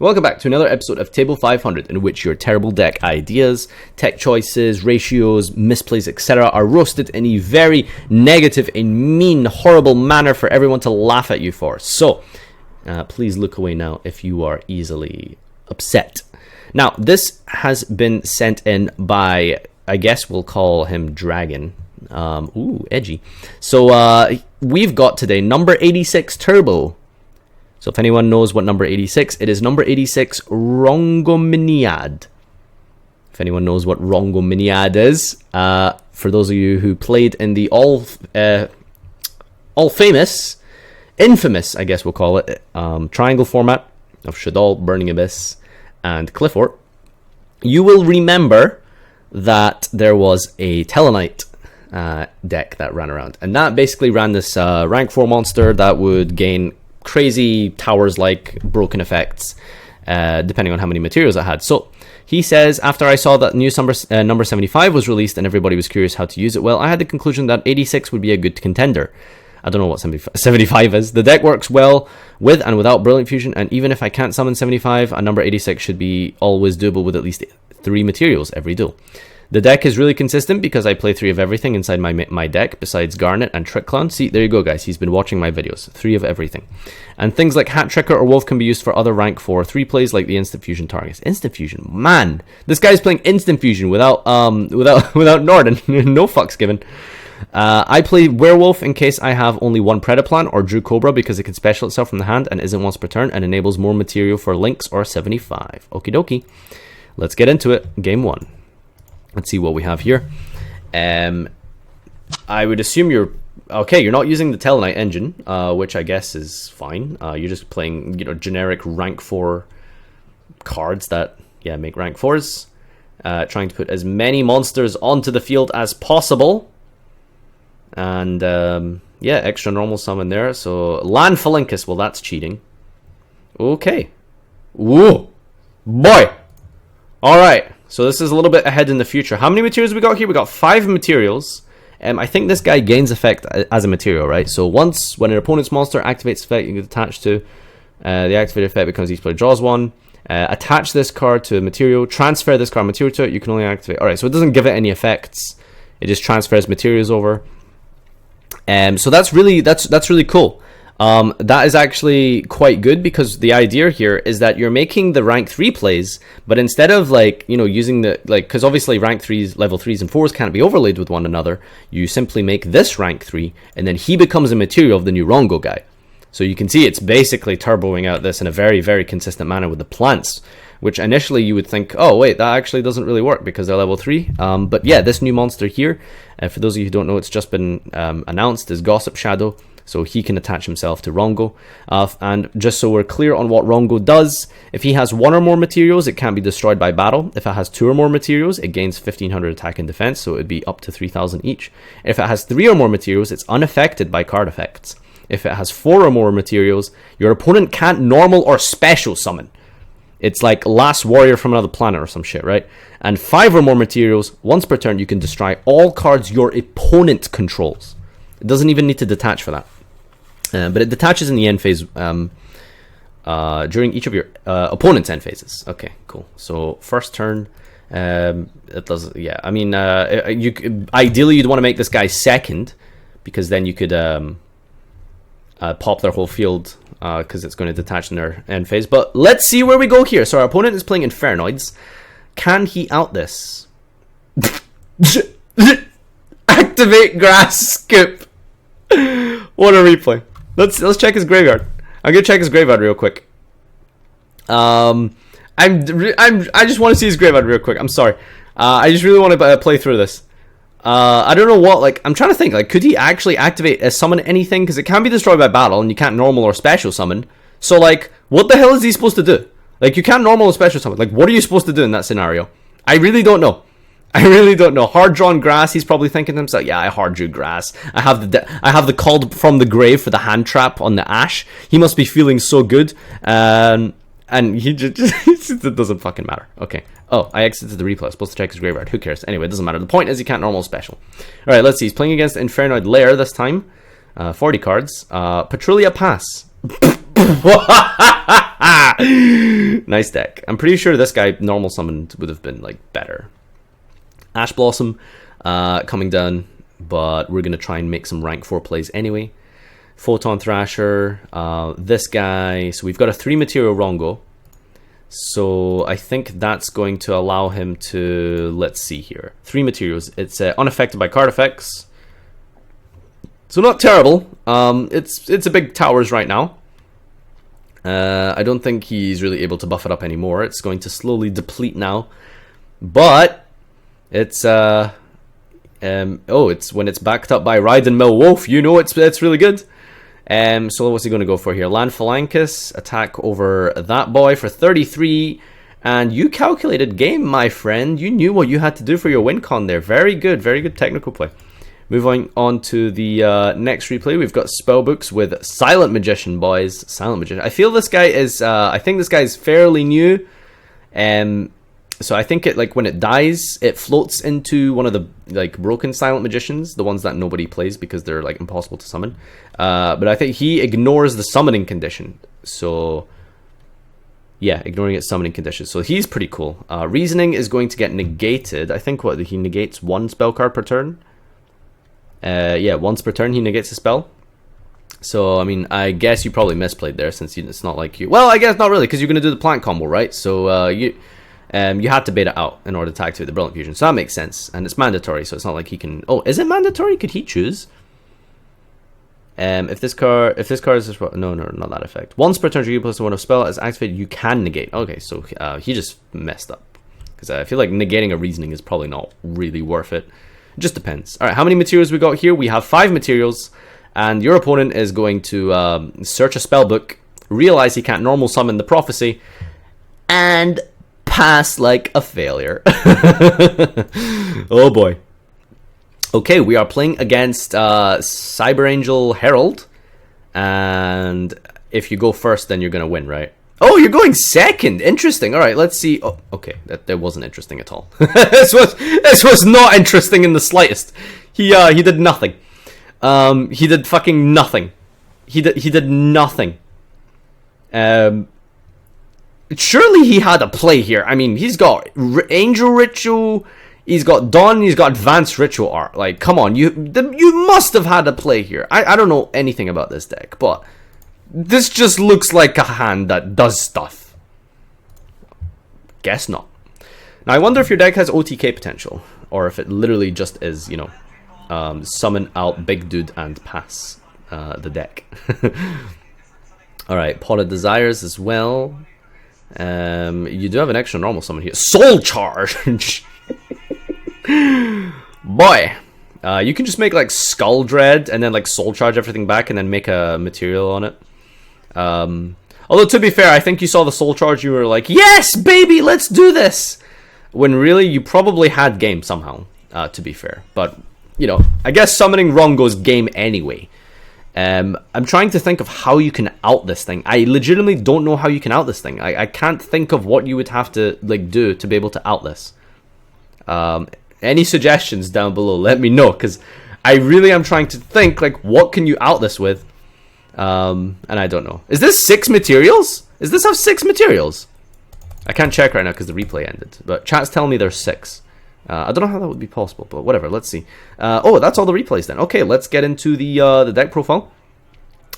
Welcome back to another episode of Table 500, in which your terrible deck ideas, tech choices, ratios, misplays, etc. are roasted in a very negative and mean, horrible manner for everyone to laugh at you for. So, please look away now if you are easily upset. Now, this has been sent in by, I guess we'll call him Dragon. Ooh, edgy. So, we've got today number 86 Turbo. So if anyone knows what number 86, it is number 86 Rhongomyniad. If anyone knows what Rhongomyniad is, for those of you who played in the infamous, I guess we'll call it, triangle format of Shaddoll, Burning Abyss, and Cliffort, you will remember that there was a Tellarknight deck that ran around. And that basically ran this rank 4 monster that would gain crazy towers like broken effects depending on how many materials it had. So he says, after I saw that new number 75 was released and everybody was curious how to use it, well, I had the conclusion that 86 would be a good contender. I don't know what 75 is. The deck works well with and without Brilliant Fusion, and even if I can't summon 75, a number 86 should be always doable with at least 3 materials every duel. The deck is really consistent because I play 3 of everything inside my deck, besides Garnet and Trick Clown. See, there you go, guys. He's been watching my videos. 3 of everything. And things like Hat Tricker or Wolf can be used for other rank 4 3 plays like the Instant Fusion targets. Instant Fusion, man! This guy's playing Instant Fusion without Norden. No fucks given. I play Werewolf in case I have only one Predaplan or Drew Cobra because it can special itself from the hand and isn't once per turn and enables more material for Lynx or 75. Okie dokie. Let's get into it. Game 1. Let's see what we have here. I would assume you're not using the Tellarknight engine, which I guess is fine. You're just playing, generic rank 4 cards that, make rank 4s. Trying to put as many monsters onto the field as possible. And, extra normal summon there. So, Land Phalanx, well, that's cheating. Okay. Whoa! Boy! Alright. So this is a little bit ahead in the future. How many materials we got here? We got 5 materials. I think this guy gains effect as a material, right? So when an opponent's monster activates effect, you can attach to the activated effect becomes each player draws 1. Attach this card to a material. Transfer this card material to it. You can only activate. Alright, so it doesn't give it any effects. It just transfers materials over. So that's really cool. That is actually quite good because the idea here is that you're making the rank 3 plays, but instead of using because obviously rank 3s, level 3s and 4s can't be overlaid with one another, you simply make this rank 3 and then he becomes a material of the new Rongo guy. So you can see it's basically turboing out this in a very, very consistent manner with the plants, which initially you would think, oh wait, that actually doesn't really work because they're level 3. But yeah, this new monster here, for those of you who don't know, it's just been announced, is Gossip Shadow. So he can attach himself to Rongo. And just so we're clear on what Rongo does, if he has 1 or more materials, it can't be destroyed by battle. If it has 2 or more materials, it gains 1500 attack and defense, so it would be up to 3000 each. If it has 3 or more materials, it's unaffected by card effects. If it has 4 or more materials, your opponent can't normal or special summon. It's like Last Warrior from Another Planet or some shit, right? And 5 or more materials, once per turn, you can destroy all cards your opponent controls. It doesn't even need to detach for that. But it detaches in the end phase during each of your opponent's end phases. Okay, cool. So first turn, it does. Yeah, I mean, ideally you'd want to make this guy second because then you could pop their whole field because it's going to detach in their end phase. But let's see where we go here. So our opponent is playing Infernoids. Can he out this? Activate Grass Scoop. What a replay. Let's check his graveyard. I'm gonna check his graveyard real quick. I just want to see his graveyard real quick. I'm sorry. I just really want to play through this. I don't know what. I'm trying to think. Could he actually activate a summon anything? Because it can't be destroyed by battle, and you can't normal or special summon. So what the hell is he supposed to do? You can't normal or special summon. What are you supposed to do in that scenario? I really don't know. Hard drawn grass. He's probably thinking to himself, "Yeah, I hard drew grass. I have the call from the grave for the hand trap on the ash. He must be feeling so good." And he just it doesn't fucking matter. Okay. Oh, I exited the replay. I was supposed to check his graveyard. Who cares? Anyway, it doesn't matter. The point is he can't normal special. All right, let's see. He's playing against Infernoid Lair this time. 40 cards. Patrulia Pass. Nice deck. I'm pretty sure this guy normal summoned would have been like better. Ash Blossom coming down, but we're gonna try and make some rank 4 plays anyway. Photon Thrasher, this guy. So we've got a 3 material Rongo. So I think that's going to allow him to, let's see here, 3 materials. It's unaffected by card effects, so not terrible. It's a big towers right now. I don't think he's really able to buff it up anymore. It's going to slowly deplete now, but it's it's when it's backed up by Raiden Mill Wolf, you know it's really good. So what's he going to go for here? Land Phalanx, attack over that boy for 33. And you calculated game, my friend. You knew what you had to do for your win con there. Very good technical play. Moving on to the next replay, we've got Spellbooks with Silent Magician, boys. Silent Magician. I feel this guy is, I think this guy is fairly new. So I think it, like, when it dies, it floats into one of the like broken Silent Magicians, the ones that nobody plays because they're like impossible to summon. But I think he ignores the summoning condition. So yeah, ignoring its summoning condition. So he's pretty cool. Reasoning is going to get negated. I think what he negates 1 spell card per turn. Yeah, once per turn he negates a spell. So I mean, I guess you probably misplayed there since it's not like you. Well, I guess not really because you're going to do the plant combo, right? So you had to bait it out in order to activate the Brilliant Fusion. So that makes sense. And it's mandatory, so it's not like he can... Oh, is it mandatory? Could he choose? If this card is... No, not that effect. Once per turn, you plus 1 of spell is activated, you can negate. Okay, so he just messed up. Because I feel like negating a reasoning is probably not really worth it. It just depends. Alright, how many materials we got here? We have 5 materials. And your opponent is going to search a spell book, realize he can't normal summon the prophecy, and... pass like a failure. Oh boy. Okay, we are playing against Cyber Angel Herald, and if you go first, then you're gonna win, right? Oh, you're going second. Interesting. All right, let's see. Oh, okay, that wasn't interesting at all. this was not interesting in the slightest. He did nothing. He did fucking nothing. He did nothing. Surely he had a play here. I mean, he's got Angel Ritual, he's got Dawn, he's got Advanced Ritual Art. Like, come on, you must have had a play here. I don't know anything about this deck, but this just looks like a hand that does stuff. Guess not. Now, I wonder if your deck has OTK potential, or if it literally just is, you know, summon out Big Dude and pass the deck. Alright, Pot of Desires as well. You do have an extra normal summon here. Soul Charge! Boy! You can just make like Skull Dread and then like Soul Charge everything back and then make a material on it. Although to be fair, I think you saw the Soul Charge, you were like, yes, baby, let's do this! When really you probably had game somehow, to be fair. But, you know, I guess summoning Rongo's game anyway. I'm trying to think of how you can out this thing. I legitimately don't know how you can out this thing. I can't think of what you would have to like do to be able to out this. Any suggestions down below? Let me know, because I really am trying to think like what can you out this with. And I don't know. Is this 6 materials? Does this have 6 materials? I can't check right now because the replay ended. But chat's telling me there's 6. I don't know how that would be possible, but whatever, let's see. Oh, that's all the replays then. Okay, let's get into the deck profile.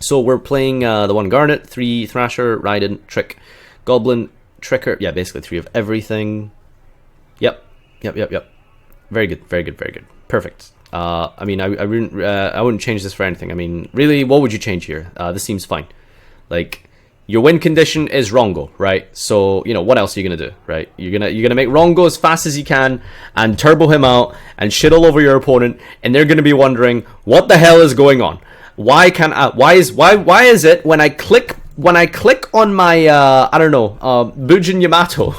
So we're playing the 1 Garnet, 3 Thrasher, Raiden, Trick, Goblin, Tricker. Yeah, basically 3 of everything. Yep. Very good. Perfect. I mean, I wouldn't change this for anything. I mean, really, what would you change here? This seems fine. Like... Your win condition is Rongo, right? So, you know, what else are you gonna do, right? You're gonna make Rongo as fast as you can and turbo him out and shit all over your opponent, and they're gonna be wondering what the hell is going on. Why is it when I click on my I don't know, Bujin Yamato,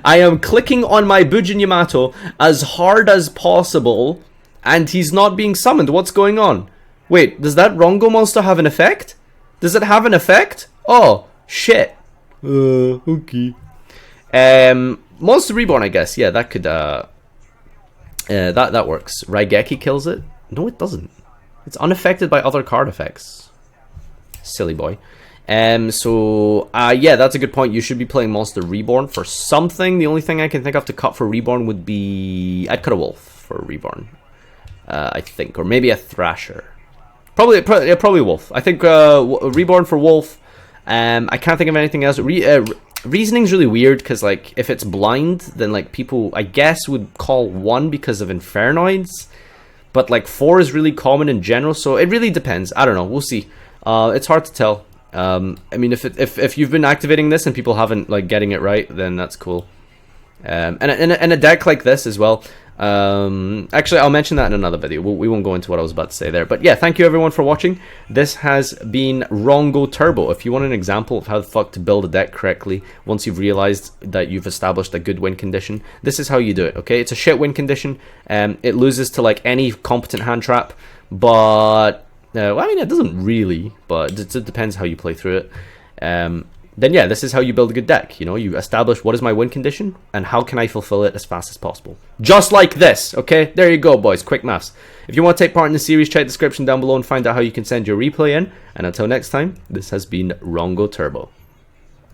I am clicking on my Bujin Yamato as hard as possible and he's not being summoned? What's going on? Wait, does that Rongo monster have an effect? Does it have an effect? Oh, shit. Okay. Monster Reborn, I guess. Yeah, that could, that works. Raigeki kills it? No, it doesn't. It's unaffected by other card effects. Silly boy. Yeah, that's a good point. You should be playing Monster Reborn for something. The only thing I can think of to cut for Reborn would be... I'd cut a Wolf for Reborn, I think. Or maybe a Thrasher. Probably Wolf. I think Reborn for Wolf. I can't think of anything else. Reasoning's really weird, because, like, if it's blind, then, like, people, I guess, would call 1 because of Infernoids. But, like, 4 is really common in general, so it really depends. I don't know. We'll see. It's hard to tell. I mean, if you've been activating this and people haven't, like, getting it right, then that's cool. And a deck like this as well. Actually, I'll mention that in another video. We won't go into what I was about to say there. But yeah, thank you everyone for watching. This has been Rhongo Turbo. If you want an example of how the fuck to build a deck correctly once you've realized that you've established a good win condition, this is how you do it, okay? It's a shit win condition. It loses to, like, any competent hand trap, but... well, I mean, it doesn't really, but it depends how you play through it. Then yeah, this is how you build a good deck. You know, you establish what is my win condition and how can I fulfill it as fast as possible. Just like this, okay? There you go, boys. Quick maths. If you want to take part in the series, check the description down below and find out how you can send your replay in. And until next time, this has been Rhongo Turbo.